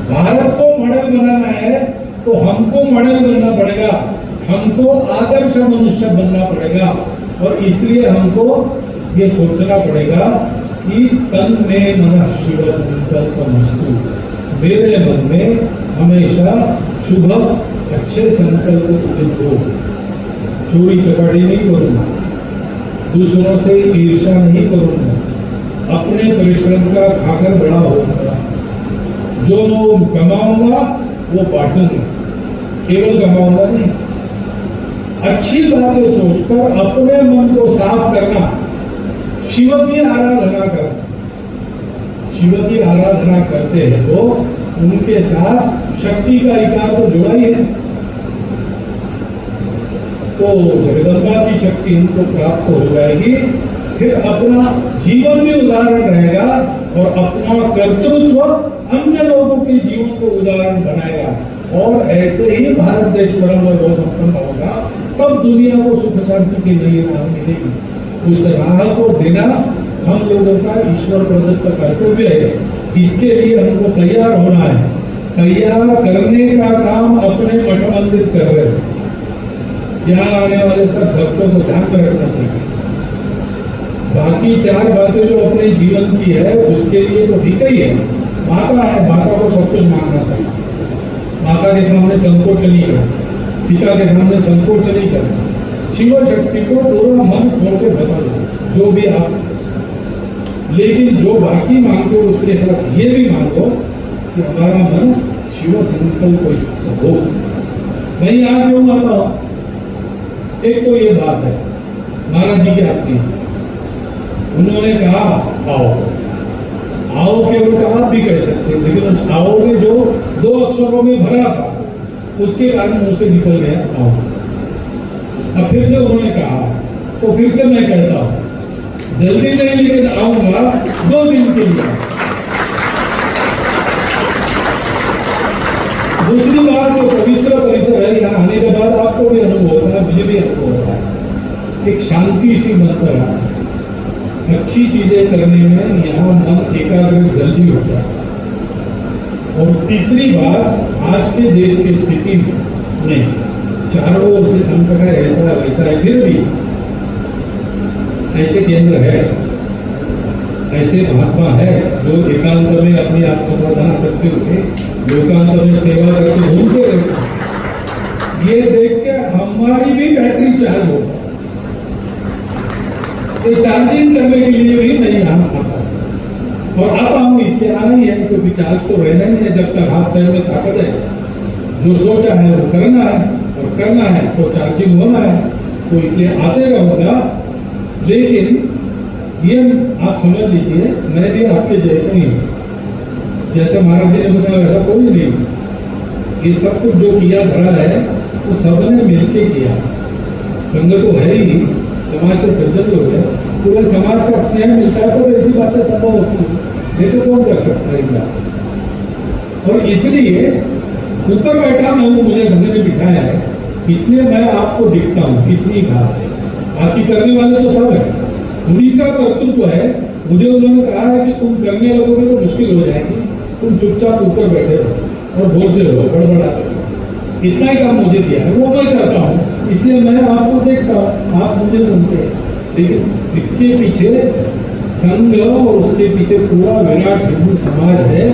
भारत को मॉडल बनाना है तो हमको मॉडल बनना पड़ेगा, हमको आदर्श मनुष्य बनना पड़ेगा। और इसलिए हमको ये सोचना पड़ेगा कि तन में मन शिव संकल्पमस्तु, मेरे मन में हमेशा शुभ अच्छे संकल्प उदित हो, चोरी चपाटी नहीं करूंगा, दूसरों से ईर्ष्या नहीं करूंगा, अपने परिश्रम का खाकर बड़ा होगा, जो कमाऊंगा वो बांटूंगा, केवल कमाऊंगा नहीं। अच्छी बातें सोचकर अपने मन को साफ करना, शिव की आराधना करना। शिव की आराधना करते हैं तो उनके साथ शक्ति का इकार तो जुड़ा ही है, तो जगदम्बा की शक्ति इनको प्राप्त हो जाएगी, फिर अपना जीवन भी उदाहरण रहेगा और अपना कर्तृत्व अन्य लोगों के जीवन को उदाहरण बनाएगा। और ऐसे ही भारत देश परम वैभव संपन्न होगा, तब दुनिया को सुख शांति की नई राह मिलेगी। उस राह को देना हम लोगों का ईश्वर प्रदत्त कर्तव्य है। इसके लिए हमको तैयार होना है, तैयार करने का काम अपने मठ मंदिर कर रहे हैं। यहाँ आने वाले सब भक्तों को ध्यान में रखना चाहिए। बाकी 4 बातें जो अपने जीवन की है उसके लिए तो ठीक ही है, माता है, माता को सब कुछ मांगना चाहिए, माता के सामने संकोच नहीं करना, पिता के सामने संकोच नहीं करना, शिव शक्ति को पूरा मन छोड़ के बता दो जो भी आप, लेकिन जो बाकी मांगो उसके साथ ये भी मांगो कि हमारा मन शिव संकल्प हो। मैं यहाँ क्यों आता हूँ, एक तो ये बात है महाराज जी की आपकी, उन्होंने कहा आओ, आओ केवल कहा आप भी कह सकते हैं, लेकिन उस आओ में जो 2 अक्षरों में भरा था उसके कारण मुंह से निकल गया आओ। अब फिर से उन्होंने कहा तो फिर से मैं कहता हूं, जल्दी नहीं लेकिन आऊंगा 2 दिन के लिए। दूसरी बात तो पवित्र परिसर है, यहाँ आने के बाद आपको भी अनुभव होता है, मुझे भी अनुभव होता है, एक शांति सी मन पर आता है। अच्छी चीजें करने में यहाँ मन एकाग्र जल्दी होता है। और तीसरी बात, आज के देश की स्थिति में चारों ओर से संकट है, ऐसा वैसा है, फिर भी ऐसे केंद्र है, ऐसे महात्मा है जो एकांत में अपनी आत्मसमाधान करते हुए लोकांत में सेवा करके घूमते रहते हैं। ये देख के हमारी भी बैटरी चार्ज हो, ये चार्जिंग करने के लिए भी नहीं आता। और अब हम इसलिए आ रही है क्योंकि चार्ज तो रहना ही है जब तक हाथ पैर में ताकत है। जो सोचा है वो करना है, और करना है तो चार्जिंग होना है, तो इसलिए आते रहूंगा। लेकिन ये आप समझ लीजिए, मैं भी आपके जैसे ही, जैसे महाराज जी ने बताया वैसा कोई नहीं। ये सब कुछ जो किया धरा है वो सबने मिलके किया। संघ तो है ही, समाज के सज्जन लोग हैं, पूरे समाज का स्नेह मिलता है तो ऐसी बातें संभव होती है। नहीं तो कौन कर सकता है बात। और इसलिए ऊपर बैठा मैं हूँ, मुझे संघ ने बिठाया है, इसलिए मैं आपको दिखता हूँ, इतनी बात है। बाकी करने वाले तो सब है, उन्हीं का कर्तृत्व है। मुझे उन्होंने कहा है कि तुम करने लगोगे तो मुश्किल हो जाएगी, तुम चुपचाप ऊपर बैठे रहो और बोलते रहो, बड़बड़ाते रहो। इतना ही काम मुझे दिया है, वो मैं करता हूँ, इसलिए मैं आपको देखता हूँ, आप मुझे सुनते हैं। लेकिन इसके पीछे संघ और उसके पीछे पूरा विराट हिंदू समाज है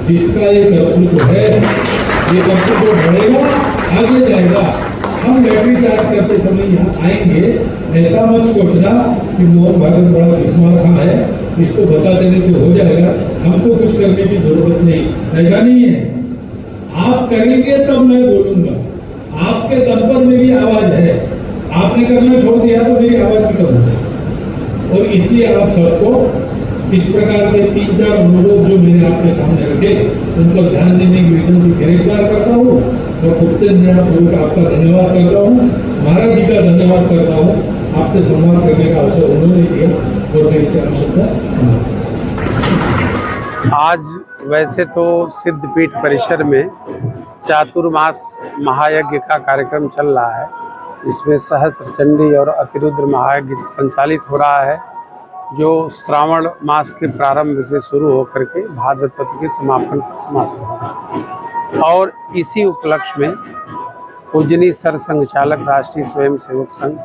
जिसका ये कर्तृत्व है। ये कर्तृत्व बढ़ेगा, आगे जाएगा। हम बैटरी चार्ज करते समय यहाँ आएंगे, ऐसा मत सोचना कि मोहन भागवत बड़ा बिस्मार खां है, इसको बता देने से हो जाएगा, हमको कुछ करने की जरूरत नहीं। ऐसा नहीं है, आप करेंगे तब मैं बोलूंगा। आपके दम पर मेरी आवाज है, आपने करना छोड़ दिया तो मेरी आवाज भी कम हो जाएगी। और इसलिए आप सबको इस प्रकार के 3-4 अनुरोध जो मैंने आपके सामने रखे, उन पर ध्यान देने की विनती गिरफ्तार करता हूँ और पूर्वक आपका धन्यवाद करता हूँ, महाराज जी का धन्यवाद करता हूँ। आपसे संवाद करने का अवसर उन्होंने दिया और मैं इसके अवसर का समाप्त। आज वैसे तो सिद्धपीठ परिसर में चातुर्मास महायज्ञ का कार्यक्रम चल रहा है। इसमें सहस्त्र चंडी और अतिरुद्र महायज्ञ संचालित हो रहा है, जो श्रावण मास के प्रारंभ से शुरू होकर के भाद्रपद के समापन पर समाप्त होगा। और इसी उपलक्ष्य में पूजनीय सरसंघ चालक राष्ट्रीय स्वयंसेवक संघ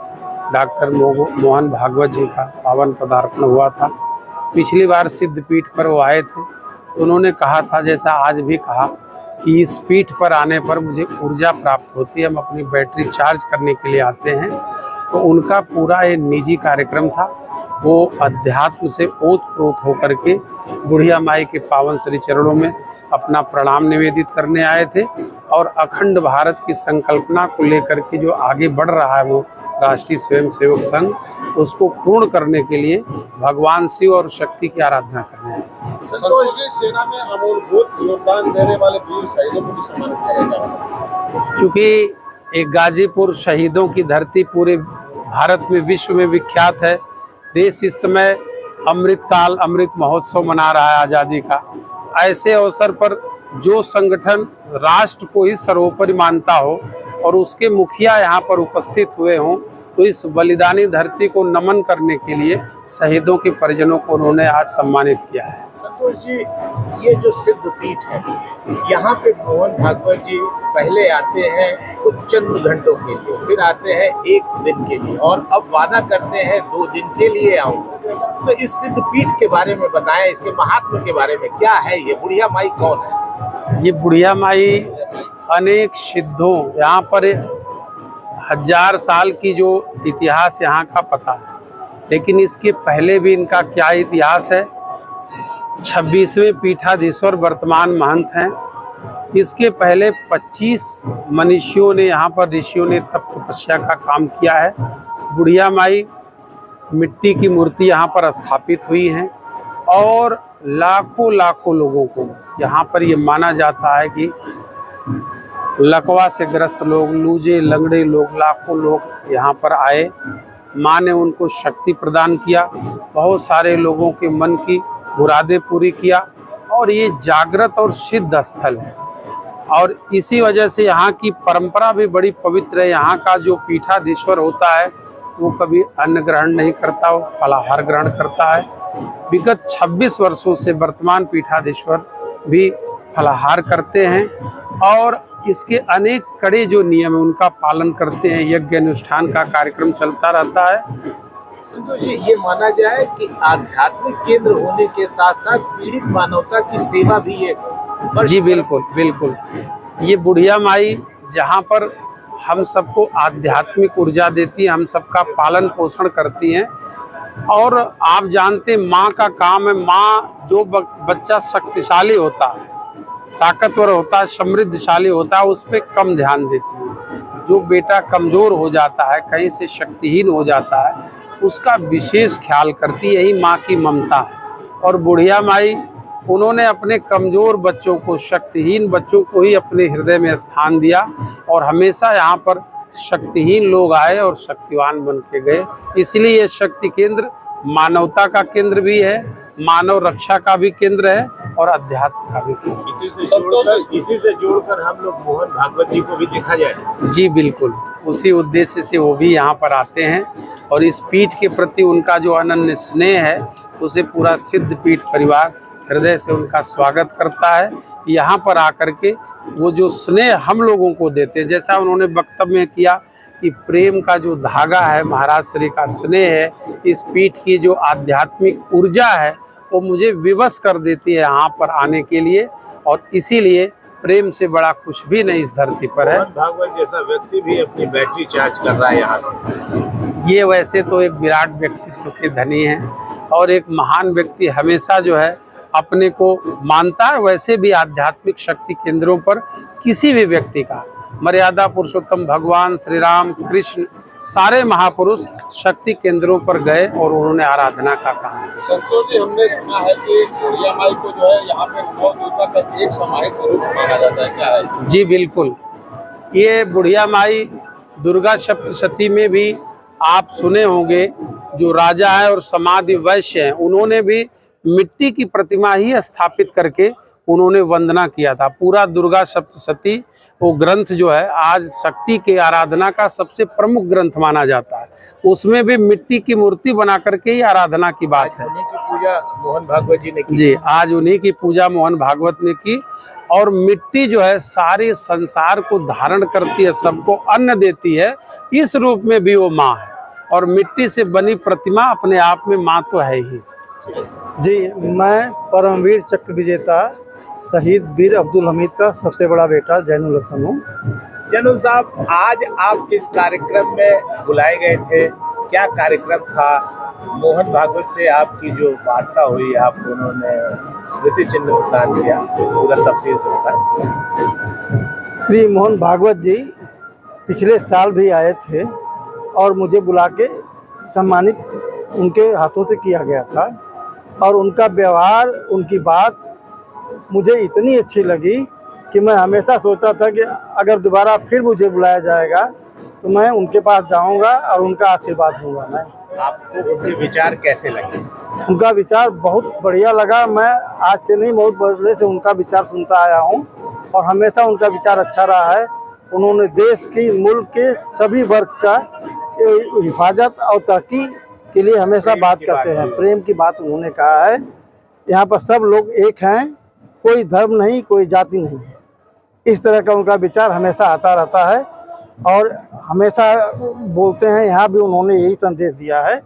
डॉक्टर मोहन भागवत जी का पावन पदार्पण हुआ था। पिछली बार सिद्धपीठ पर वो आए थे, तो उन्होंने कहा था, जैसा आज भी कहा, कि इस पीठ पर आने पर मुझे ऊर्जा प्राप्त होती है, हम अपनी बैटरी चार्ज करने के लिए आते हैं। तो उनका पूरा ये निजी कार्यक्रम था। वो अध्यात्म से ओतप्रोत होकर के बुढ़िया माई के पावन श्री चरणों में अपना प्रणाम निवेदित करने आए थे और अखंड भारत की संकल्पना को लेकर के जो आगे बढ़ रहा है वो राष्ट्रीय स्वयंसेवक संघ, उसको पूर्ण करने के लिए भगवान शिव और शक्ति की आराधना करने आए थे। संतोष जी, सेना में अमूलभूत योगदान देने वाले वीर शहीदों को भी सम्मानित किया जा रहा है। क्योंकि एक गाजीपुर शहीदों की धरती पूरे भारत में, विश्व में विख्यात है। देश इस समय अमृतकाल, अमृत महोत्सव मना रहा है आज़ादी का। ऐसे अवसर पर जो संगठन राष्ट्र को ही सर्वोपरि मानता हो और उसके मुखिया यहाँ पर उपस्थित हुए हों, तो इस बलिदानी धरती को नमन करने के लिए शहीदों के परिजनों को उन्होंने आज सम्मानित किया है। संतोष जी, ये जो सिद्धपीठ है, यहाँ पे मोहन भागवत जी पहले आते हैं कुछ चंद घंटों के लिए, फिर आते हैं 1 दिन के लिए, और अब वादा करते हैं 2 दिन के लिए आऊंगा। तो इस सिद्धपीठ के बारे में बताएं, इसके महात्मा के बारे में। क्या है ये बुढ़िया माई, कौन है ये बुढ़िया माई? अनेक सिद्धों, यहाँ पर 1000 साल की जो इतिहास यहाँ का पता है, लेकिन इसके पहले भी इनका क्या इतिहास है। 26वें पीठाधीश्वर वर्तमान महंत हैं। इसके पहले 25 मनीषियों ने, यहाँ पर ऋषियों ने तप तपस्या का काम किया है। बुढ़िया माई मिट्टी की मूर्ति यहाँ पर स्थापित हुई हैं और लाखों लाखों लोगों को यहाँ पर ये माना जाता है कि लकवा से ग्रस्त लोग, लूजे लंगड़े लोग, लाखों लोग यहाँ पर आए। माँ ने उनको शक्ति प्रदान किया, बहुत सारे लोगों के मन की मुरादें पूरी किया और ये जागृत और सिद्ध स्थल है। और इसी वजह से यहाँ की परंपरा भी बड़ी पवित्र है। यहाँ का जो पीठाधीश्वर होता है वो कभी अन्न ग्रहण नहीं करता, वो फलाहार ग्रहण करता है। विगत 26 वर्षों से वर्तमान पीठाधीश्वर भी फलाहार करते हैं और इसके अनेक कड़े जो नियम है उनका पालन करते हैं। यज्ञ अनुष्ठान का कार्यक्रम चलता रहता है। संतोष जी, ये माना जाए कि आध्यात्मिक केंद्र होने के साथ साथ पीड़ित मानवता की सेवा भी एक जी बिल्कुल बिल्कुल। ये बुढ़िया माई जहाँ पर हम सबको आध्यात्मिक ऊर्जा देती है, हम सबका पालन पोषण करती हैं। और आप जानते हैं माँ का काम है, माँ जो बच्चा शक्तिशाली होता है, ताकतवर होता है, समृद्धशाली होता है, उस पर कम ध्यान देती है। जो बेटा कमज़ोर हो जाता है, कहीं से शक्तिहीन हो जाता है, उसका विशेष ख्याल करती है। यही माँ की ममता है। और बुढ़िया माई उन्होंने अपने कमज़ोर बच्चों को, शक्तिहीन बच्चों को ही अपने हृदय में स्थान दिया और हमेशा यहाँ पर शक्तिहीन लोग आए और शक्तिवान बन के गए। इसलिए ये शक्ति केंद्र मानवता का केंद्र भी है, मानव रक्षा का भी केंद्र है और अध्यात्म का भी केंद्र। इसी से जोड़कर हम लोग मोहन भागवत जी को भी देखा जाए। जी बिल्कुल, उसी उद्देश्य से वो भी यहाँ पर आते हैं और इस पीठ के प्रति उनका जो अनन्य स्नेह है, उसे पूरा सिद्ध पीठ परिवार हृदय से उनका स्वागत करता है। यहाँ पर आकर के वो जो स्नेह हम लोगों को देते हैं, जैसा उन्होंने वक्तव्य में किया कि प्रेम का जो धागा है, महाराज श्री का स्नेह है, इस पीठ की जो आध्यात्मिक ऊर्जा है, वो मुझे विवश कर देती है यहाँ पर आने के लिए। और इसीलिए प्रेम से बड़ा कुछ भी नहीं इस धरती पर है। मोहन भागवत जैसा व्यक्ति भी अपनी बैटरी चार्ज कर रहा है यहाँ से। ये वैसे तो एक विराट व्यक्तित्व के धनी हैं और एक महान व्यक्ति हमेशा जो है अपने को मानता है। वैसे भी आध्यात्मिक शक्ति केंद्रों पर किसी भी व्यक्ति का, मर्यादा पुरुषोत्तम भगवान श्री राम कृष्ण, सारे महापुरुष शक्ति केंद्रों पर गए और उन्होंने आराधना का काम किया। संतोष जी, हमने सुना है कि बुढ़िया माई को जो है यहाँ पे नौ दुर्गा का एक समाहित रूप माना जाता है, क्या है? जी बिल्कुल, ये बुढ़िया माई दुर्गा सप्तशती में भी आप सुने होंगे, जो राजा है और समाधि वैश्य हैं, उन्होंने भी मिट्टी की प्रतिमा ही स्थापित करके उन्होंने वंदना किया था। पूरा दुर्गा सप्तशती वो ग्रंथ जो है आज शक्ति के आराधना का सबसे प्रमुख ग्रंथ माना जाता है। उसमें भी मिट्टी की मूर्ति बना करके ही आराधना की बात है। उन्हीं की पूजा मोहन भागवत जी ने की। जी, आज उन्हीं की पूजा मोहन भागवत ने की। और मिट्टी जो है सारे संसार को धारण करती है, सबको अन्न देती है, इस रूप में भी वो माँ है। और मिट्टी से बनी प्रतिमा अपने आप में माँ तो है ही। जी, मैं परमवीर चक्र विजेता शहीद वीर अब्दुल हमीद का सबसे बड़ा बेटा जैनुल हसन हूँ। जैनुल साहब, आज आप इस कार्यक्रम में बुलाए गए थे, क्या कार्यक्रम था? मोहन भागवत से आपकी जो वार्ता हुई, आपको उन्होंने स्मृति चिन्ह प्रदान किया, पूरा तफसील से बताएं। श्री मोहन भागवत जी पिछले साल भी आए थे और मुझे बुला के सम्मानित उनके हाथों से किया गया था। और उनका व्यवहार, उनकी बात मुझे इतनी अच्छी लगी कि मैं हमेशा सोचता था कि अगर दोबारा फिर मुझे बुलाया जाएगा तो मैं उनके पास जाऊंगा और उनका आशीर्वाद लूँगा। मैं आपको उनके विचार कैसे लगे? उनका विचार बहुत बढ़िया लगा। मैं आज से नहीं, बहुत पहले से उनका विचार सुनता आया हूँ और हमेशा उनका विचार अच्छा रहा है। उन्होंने देश की, मुल्क के सभी वर्ग का हिफाजत और तरक्की के लिए हमेशा बात करते हैं। प्रेम की बात उन्होंने कहा है। यहाँ पर सब लोग एक हैं, कोई धर्म नहीं, कोई जाति नहीं। इस तरह का उनका विचार हमेशा आता रहता है और हमेशा बोलते हैं। यहाँ भी उन्होंने यही संदेश दिया है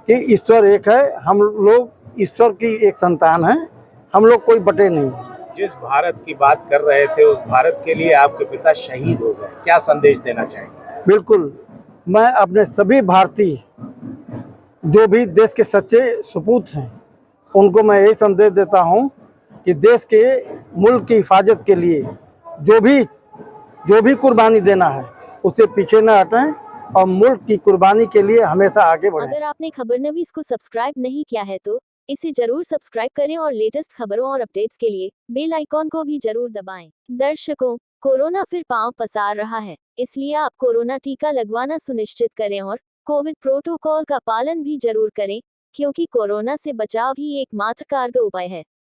कि ईश्वर एक है, हम लोग ईश्वर की एक संतान हैं, हम लोग कोई बटे नहीं। जिस भारत की बात कर रहे थे, उस भारत के लिए आपके पिता शहीद हो गए, क्या संदेश देना चाहेंगे? बिल्कुल, मैं अपने सभी भारतीय जो भी देश के सच्चे सपूत हैं, उनको मैं यही संदेश देता हूं कि देश के, मुल्क की हिफाजत के लिए जो भी कुर्बानी देना है उससे पीछे न हटें और मुल्क की कुर्बानी के लिए हमेशा आगे बढ़ें। अगर आपने खबरनवीस को सब्सक्राइब नहीं किया है तो इसे जरूर सब्सक्राइब करें और लेटेस्ट खबरों और अपडेट्स के लिए बेल आइकॉन को भी जरूर दबाएं। दर्शकों, कोरोना फिर पांव पसार रहा है, इसलिए आप कोरोना टीका लगवाना सुनिश्चित करें और कोविड प्रोटोकॉल का पालन भी जरूर करें, क्योंकि कोरोना से बचाव ही एकमात्र कारगर उपाय है।